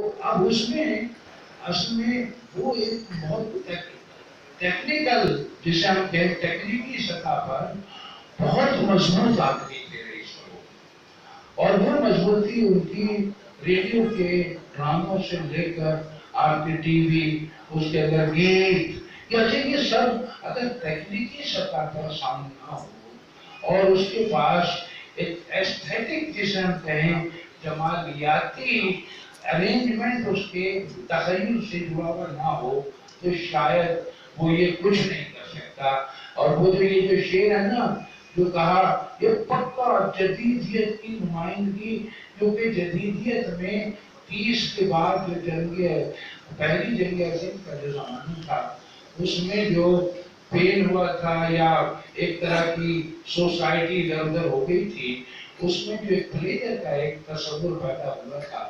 تو اب اس میں اصل میں وہ ایک بہت ٹیکنیکل، جسے ہم کہیں ٹیکنیکی سطح پر بہت مضبوط آدمی تھے رئیس لوگ، اور وہ مضبوطی ان کی ریڈیو کے ڈراموں سے لے کر آپ کے ٹی وی، اس کے اندر گیت، یہ سب اگر تکنیکی سطح پر سامنا ہو اور اس کے پاس ایک ایستھیٹک جسے ہم کہیں جمالیاتی ارینجمنٹ اس کے تخیل سے جڑا ہوا نہ ہو تو شاید وہ یہ کچھ نہیں کر سکتا۔ اور وہ جو یہ جو شعر ہے نا جو کہا، یہ پکا جدیدیت کی نمائندگی، کیونکہ جدیدیت میں 30 کے بعد جو پہلی جنگ عظیم کا جو زمانہ تھا اس میں جو فیل ہوا تھا یا ایک طرح کی سوسائٹی ادھر ادھر ہو گئی تھی، اس میں جو ایک پلیئر کا ایک تصور پیدا ہوا تھا،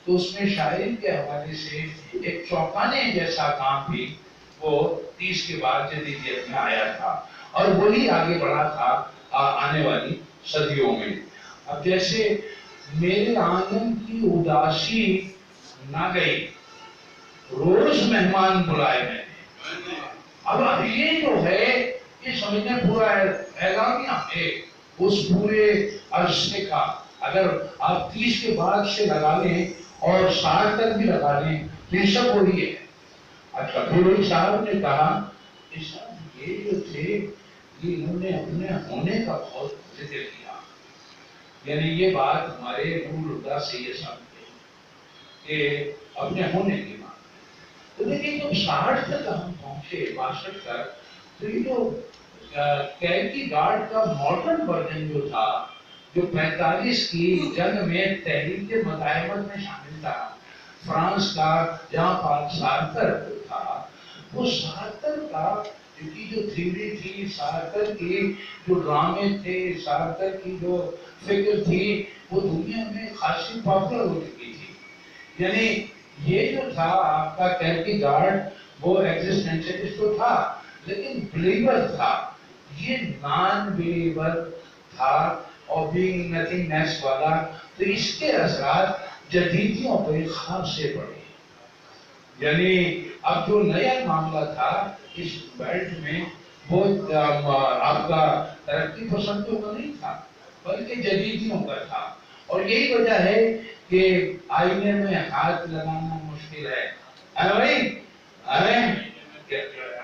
تو اس میں شاعری کے حوالے سے ایک چوکانے جیسا کام بھی وہ 30 کے بعد جدیدیت میں آیا تھا، اور وہی آگے بڑھا تھا آنے والی صدیوں میں۔ اب جیسے میرے آنگن کی اداسی نہ گئی، روز مہمان بلائے میں نے۔ اب یہ جو ہے یہ سمجھنے پورا اعلامیہ ہے اس پورے عرصے کا۔ اگر آپ 30 کے بعد سے لگا لیں اور 60 تک بھی لگا لیں تو یہ سب وہی ہے۔ اچھا، پھر صاحب نے کہا کہ صاحب یہ جو تھے یہ انہوں نے اپنے ہونے کا بہت ذکر کیا، یعنی یہ بات ہمارے نور اللہ سے یہ سمجھتے کہ اپنے ہونے کی بات۔ تو دیکھیں جب 60 تک ہم پہنچے، 62 تک، تو یہ جو کیرکی گارڈ کا ماڈرن ورژن جو تھا، جو 45 کی جنگ میں تحریک مزاحمت میں شامل تھا، فرانس کا جہاں پال سارتر تھا، وہ سارتر کا جو تھیوری تھی، سارتر کی جو ڈرامے تھے، سارتر کی جو فکر تھی، وہ دنیا میں خاصی پاپولر ہو چکی تھی۔ یعنی یہ جو تھا آپ کا کیرکی گارڈ، وہ ایگزسٹینشلسٹ تو تھا لیکن بلیور تھا، یہ نان بلیور تھا اور بینگ نتھنگنیس والا۔ تو اس کے اثرات جدیدیوں پہ خاص سے پڑے۔ یعنی اب جو نیا معاملہ تھا اس بیلٹ میں، وہ آپ کا ترقی پسندوں کا نہیں تھا بلکہ جدیدیوں کا تھا۔ اور یہی وجہ ہے کہ آئینے میں ہاتھ لگانا مشکل ہے۔ ارے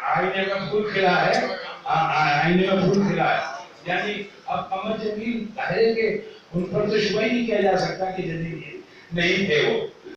آئینے میں پھول کھلا ہے، آئینے میں پھول کھلا ہے، یعنی اب قمر جمیل ہے کہ ان پر تو شبہ ہی نہیں کیا جا سکتا کہ جدید نہیں تھے وہ۔